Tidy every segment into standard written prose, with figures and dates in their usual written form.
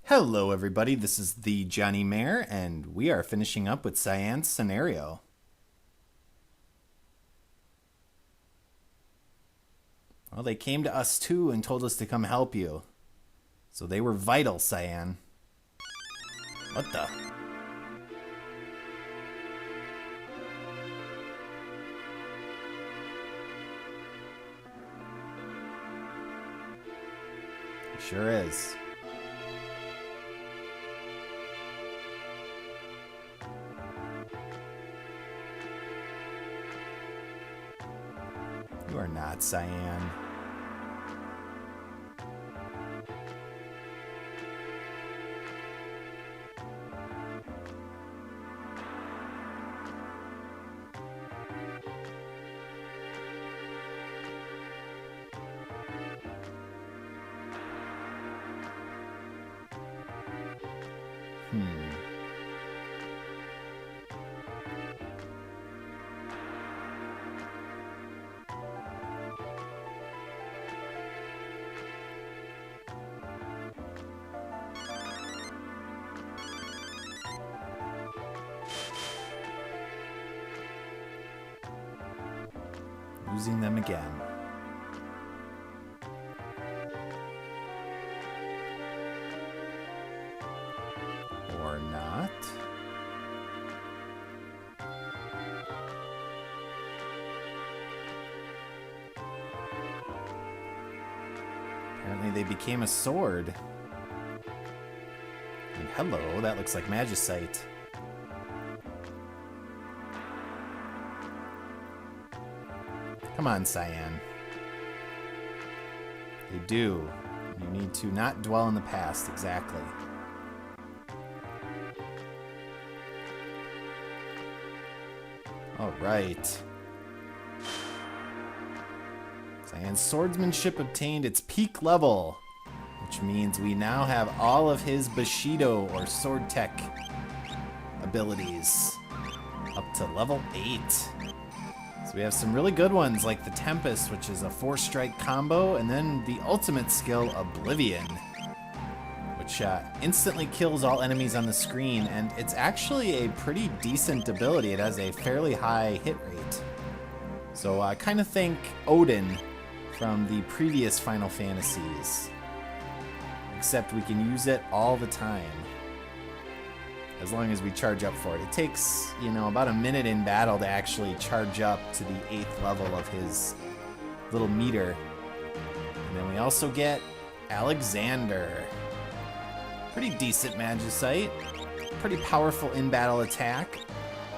Hello everybody, this is thejonnymar, and we are finishing up with Cyan's scenario. Well, they came to us too and told us to come help you. So they were vital, Cyan. What the? It sure is. You are not, Cyan. Losing them again. Or not. Apparently they became a sword. And hello, that looks like magicite. Come on, Cyan. They do. You need to not dwell in the past, exactly. All right. Cyan's swordsmanship obtained its peak level, which means we now have all of his Bushido or sword tech abilities up to level 8. So we have some really good ones like the Tempest, which is a 4-strike combo, and then the ultimate skill, Oblivion, which instantly kills all enemies on the screen, and it's actually a pretty decent ability. It has a fairly high hit rate. So I kind of think Odin from the previous Final Fantasies, except we can use it all the time. As long as we charge up for it. It takes, about a minute in battle to actually charge up to the 8th level of his little meter. And then we also get Alexander. Pretty decent magicite. Pretty powerful in-battle attack.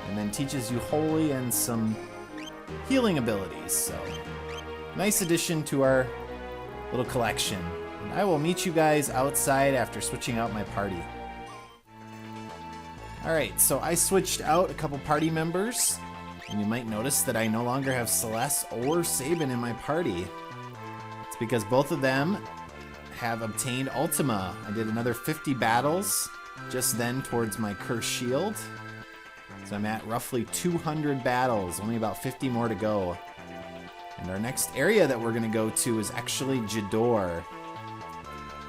And then teaches you Holy and some healing abilities. So, nice addition to our little collection. And I will meet you guys outside after switching out my party. Alright, so I switched out a couple party members, and you might notice that I no longer have Celeste or Sabin in my party. It's because both of them have obtained Ultima. I did another 50 battles just then towards my Cursed Shield. So I'm at roughly 200 battles, only about 50 more to go. And our next area that we're going to go to is actually Jidoor.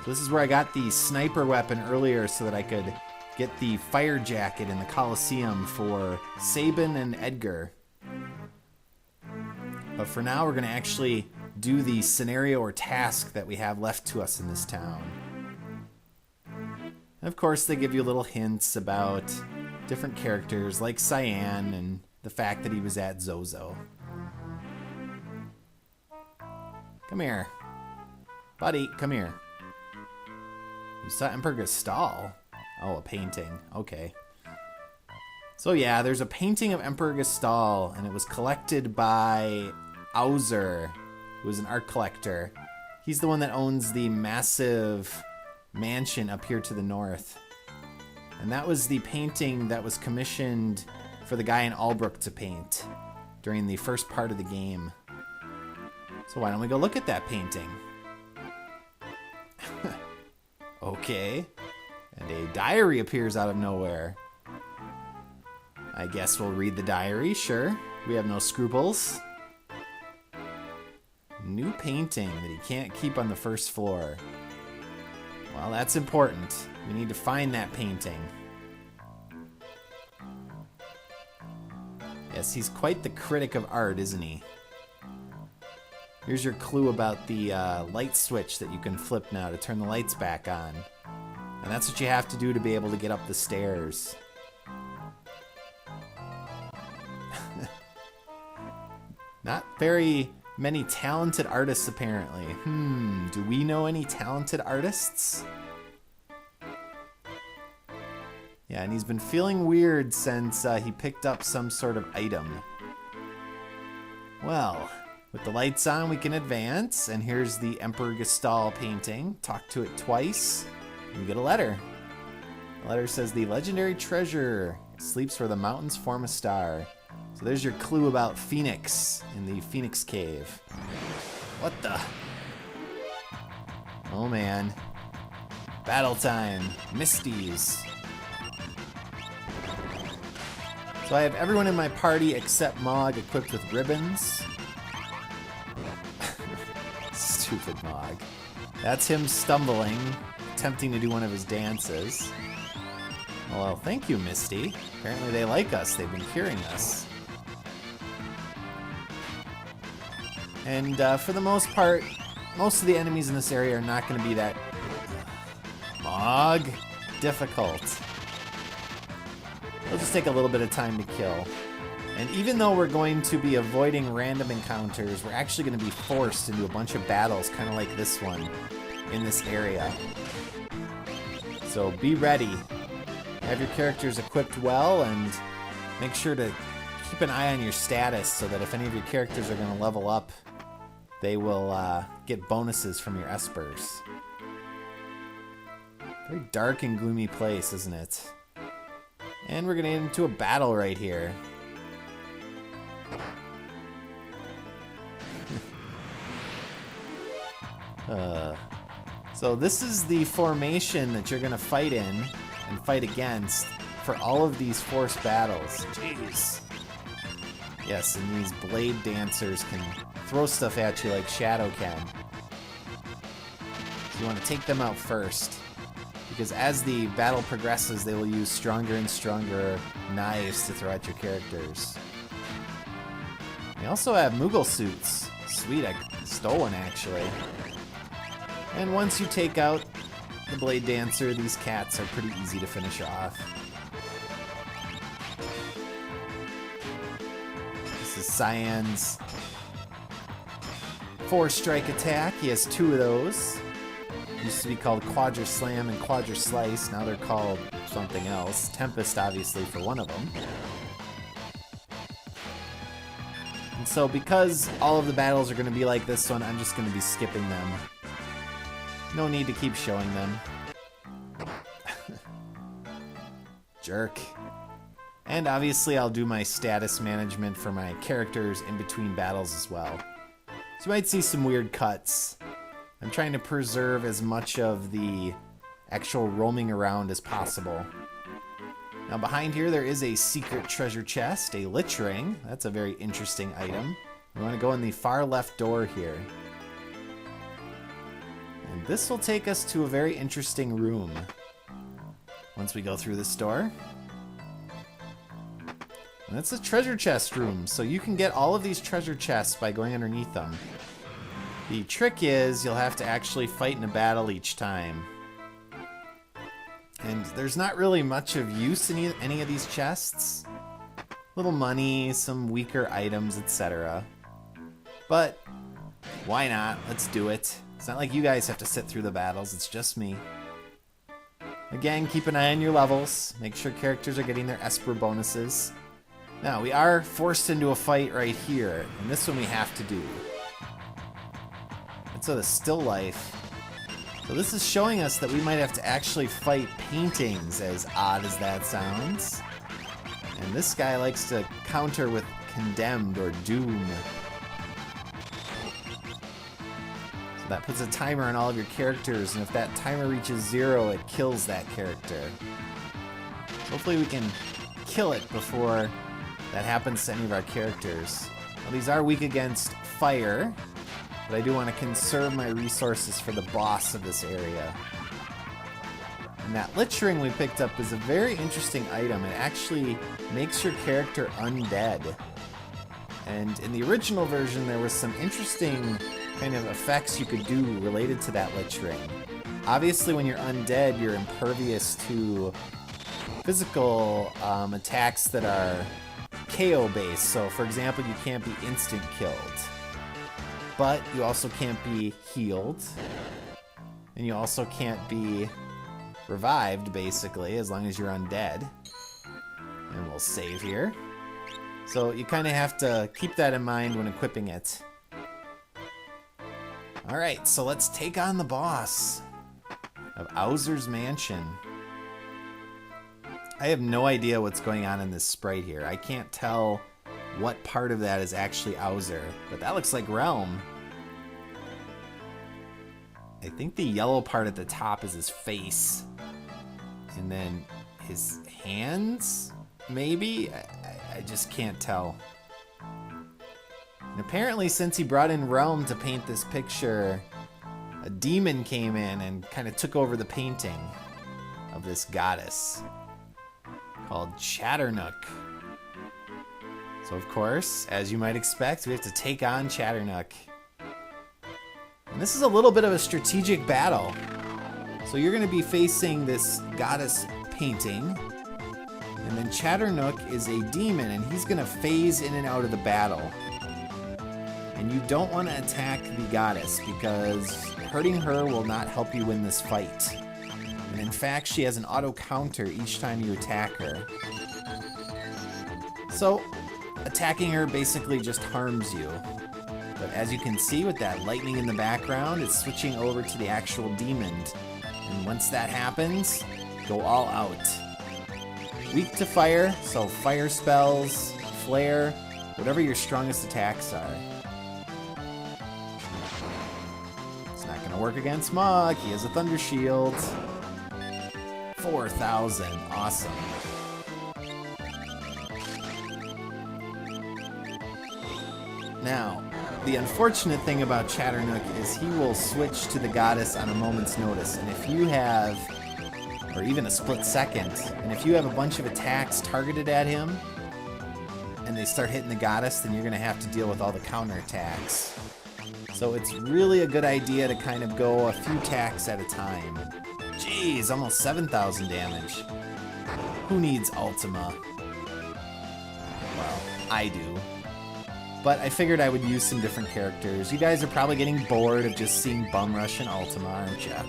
So this is where I got the sniper weapon earlier so that I could get the fire jacket in the Colosseum for Sabin and Edgar. But for now, we're going to actually do the scenario or task that we have left to us in this town. And of course, they give you little hints about different characters like Cyan and the fact that he was at Zozo. Come here. Buddy, come here. You saw Emperor Gestal? Oh, a painting. Okay. So yeah, there's a painting of Emperor Gestal, and it was collected by Owzer, who is an art collector. He's the one that owns the massive mansion up here to the north. And that was the painting that was commissioned for the guy in Albrook to paint during the first part of the game. So why don't we go look at that painting? Okay. And a diary appears out of nowhere. I guess we'll read the diary, sure. We have no scruples. New painting that he can't keep on the first floor. Well, that's important. We need to find that painting. Yes, he's quite the critic of art, isn't he? Here's your clue about the light switch that you can flip now to turn the lights back on. And that's what you have to do to be able to get up the stairs. Not very many talented artists, apparently. Do we know any talented artists? Yeah, and he's been feeling weird since he picked up some sort of item. Well, with the lights on, we can advance. And here's the Emperor Gestal painting. Talk to it twice, and you get a letter. The letter says, the legendary treasure sleeps where the mountains form a star. So there's your clue about Phoenix in the Phoenix Cave. What the? Oh man. Battle time. Misties. So I have everyone in my party except Mog equipped with ribbons. Stupid Mog. That's him stumbling, attempting to do one of his dances. Well, thank you, Misty. Apparently they like us. They've been hearing us. And for the most part, most of the enemies in this area are not going to be that Mog difficult. It'll just take a little bit of time to kill. And even though we're going to be avoiding random encounters, we're actually going to be forced into a bunch of battles, kind of like this one, in this area. So be ready. Have your characters equipped well, and make sure to keep an eye on your status so that if any of your characters are going to level up, they will get bonuses from your espers. Very dark and gloomy place, isn't it? And we're going to get into a battle right here. So this is the formation that you're going to fight in and fight against for all of these forced battles. Jeez. Yes, and these blade dancers can throw stuff at you like Shadow can. So you want to take them out first, because as the battle progresses, they will use stronger and stronger knives to throw at your characters. They also have Moogle suits. Sweet, I stole one actually. And once you take out the blade dancer, these cats are pretty easy to finish off. This is Cyan's 4-strike attack. He has 2 of those. Used to be called Quadra Slam and Quadra Slice. Now they're called something else. Tempest, obviously, for one of them. And so because all of the battles are going to be like this one, I'm just going to be skipping them. No need to keep showing them. Jerk. And obviously I'll do my status management for my characters in between battles as well. So you might see some weird cuts. I'm trying to preserve as much of the actual roaming around as possible. Now behind here there is a secret treasure chest, a lich ring. That's a very interesting item. We want to go in the far left door here. And this will take us to a very interesting room once we go through this door. And that's a treasure chest room, so you can get all of these treasure chests by going underneath them. The trick is you'll have to actually fight in a battle each time. And there's not really much of use in any of these chests. Little money, some weaker items, etc. But why not? Let's do it. It's not like you guys have to sit through the battles, it's just me. Again, keep an eye on your levels. Make sure characters are getting their Esper bonuses. Now, we are forced into a fight right here, and this one we have to do. And so the still life. So this is showing us that we might have to actually fight paintings, as odd as that sounds. And this guy likes to counter with Condemned or Doom. So that puts a timer on all of your characters, and if that timer reaches 0, it kills that character. Hopefully we can kill it before that happens to any of our characters. Well, these are weak against fire, but I do want to conserve my resources for the boss of this area. And that lich ring we picked up is a very interesting item. It actually makes your character undead. And in the original version, there was some interesting kind of effects you could do related to that lich ring. Obviously, when you're undead, you're impervious to physical attacks that are KO-based. So, for example, you can't be instant killed. But you also can't be healed. And you also can't be revived, basically, as long as you're undead. And we'll save here. So you kind of have to keep that in mind when equipping it. Alright, so let's take on the boss of Owzer's Mansion. I have no idea what's going on in this sprite here. I can't tell what part of that is actually Owzer, but that looks like Realm. I think the yellow part at the top is his face. And then his hands, maybe? I just can't tell. And apparently, since he brought in Realm to paint this picture, a demon came in and kind of took over the painting of this goddess called Chatternook. So, of course, as you might expect, we have to take on Chatternook. And this is a little bit of a strategic battle. So you're going to be facing this goddess painting. And then Chatternook is a demon, and he's going to phase in and out of the battle. And you don't want to attack the goddess, because hurting her will not help you win this fight. And in fact, she has an auto counter each time you attack her. So, attacking her basically just harms you. But as you can see with that lightning in the background, it's switching over to the actual demon. And once that happens, go all out. Weak to fire, so fire spells, flare, whatever your strongest attacks are. It's not going to work against Mog. He has a Thunder Shield. 4,000. Awesome. Now, the unfortunate thing about Chatternook is he will switch to the goddess on a moment's notice. And if you have, or even a split second, and if you have a bunch of attacks targeted at him, and they start hitting the goddess, then you're going to have to deal with all the counterattacks. So it's really a good idea to kind of go a few attacks at a time. Jeez, almost 7,000 damage. Who needs Ultima? Well, I do. But I figured I would use some different characters. You guys are probably getting bored of just seeing Bum Rush and Ultima, aren't ya?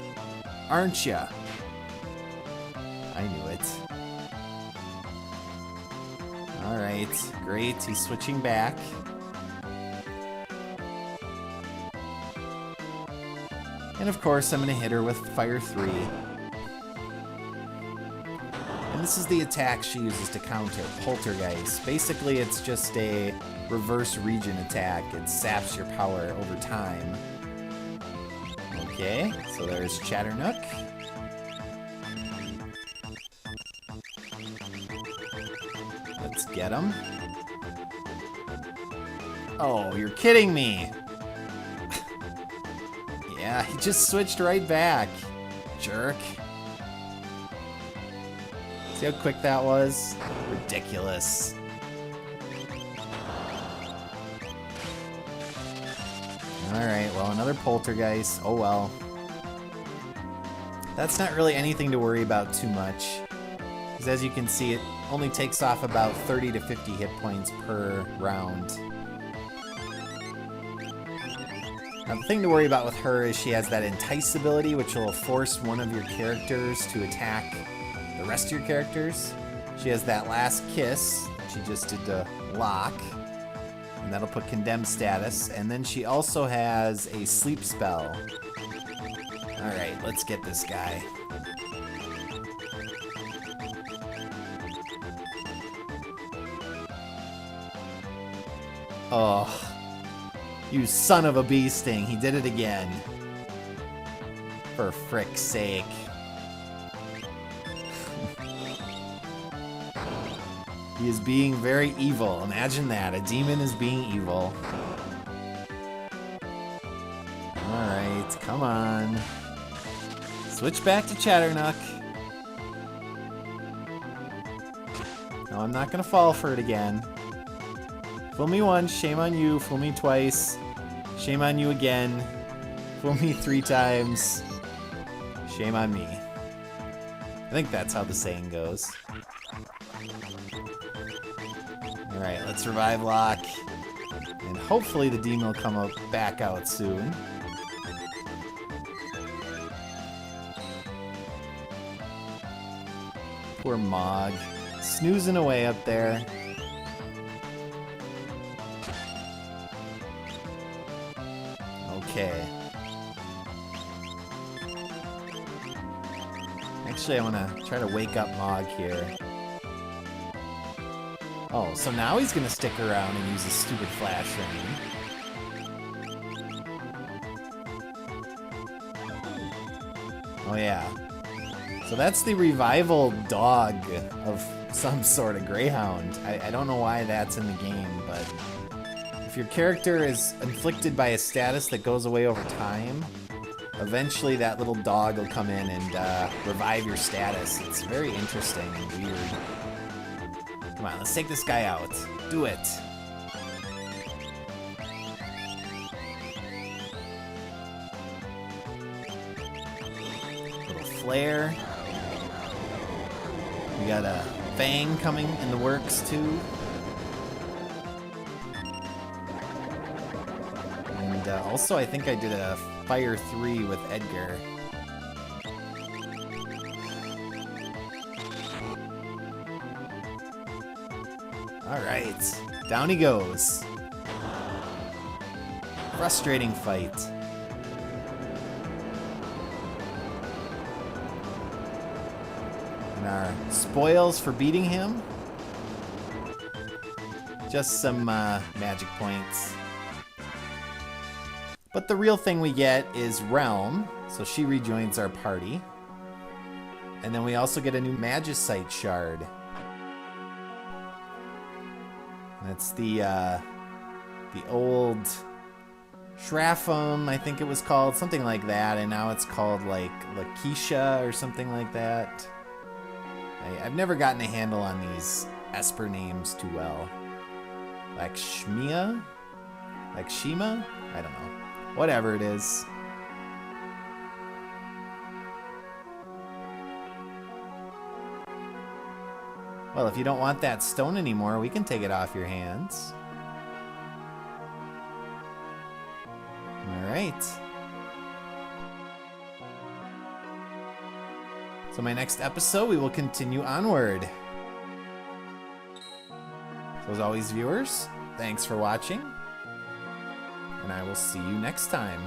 Aren't ya? I knew it. Alright, great. He's switching back. And of course, I'm going to hit her with Fire 3. And this is the attack she uses to counter Poltergeist. Basically, it's just a reverse regen attack. It saps your power over time. Okay, so there's Chatternook. Let's get him. Oh, you're kidding me! Yeah, he just switched right back. Jerk. See how quick that was? Ridiculous. Alright, well, another Poltergeist. Oh well. That's not really anything to worry about too much. Because as you can see, it only takes off about 30 to 50 hit points per round. Now, the thing to worry about with her is she has that Entice ability, which will force one of your characters to attack the rest of your characters. She has that Last Kiss. She just did the lock. And that'll put Condemned status. And then she also has a Sleep spell. Alright, let's get this guy. Oh. You son of a bee sting. He did it again. For frick's sake. He is being very evil. Imagine that. A demon is being evil. Alright, come on. Switch back to Chatternook. No, I'm not gonna fall for it again. Fool me once, shame on you. Fool me twice, shame on you again. Fool me 3 times, shame on me. I think that's how the saying goes. Alright, let's revive Locke. And hopefully the demon will come back out soon. Poor Mog. Snoozing away up there. Okay. Actually, I want to try to wake up Mog here. Oh, so now he's going to stick around and use his stupid flash ring. Oh, yeah. So that's the revival dog of some sort of greyhound. I don't know why that's in the game, but if your character is inflicted by a status that goes away over time, eventually that little dog will come in and revive your status. It's very interesting and weird. Come on, let's take this guy out. Do it. Little flare. We got a Fang coming in the works too. And also I think I did a Fire 3 with Edgar. Alright, down he goes. Frustrating fight. And our spoils for beating him? Just some magic points. But the real thing we get is Realm, so she rejoins our party. And then we also get a new Magicite shard. That's the old Shrapham, I think it was called, something like that, and now it's called like Lakeisha or something like that. I've never gotten a handle on these Esper names too well. Lakshmia? Lakshima? I don't know. Whatever it is. Well, if you don't want that stone anymore, we can take it off your hands. Alright. So my next episode, we will continue onward. So as always, viewers, thanks for watching. And I will see you next time.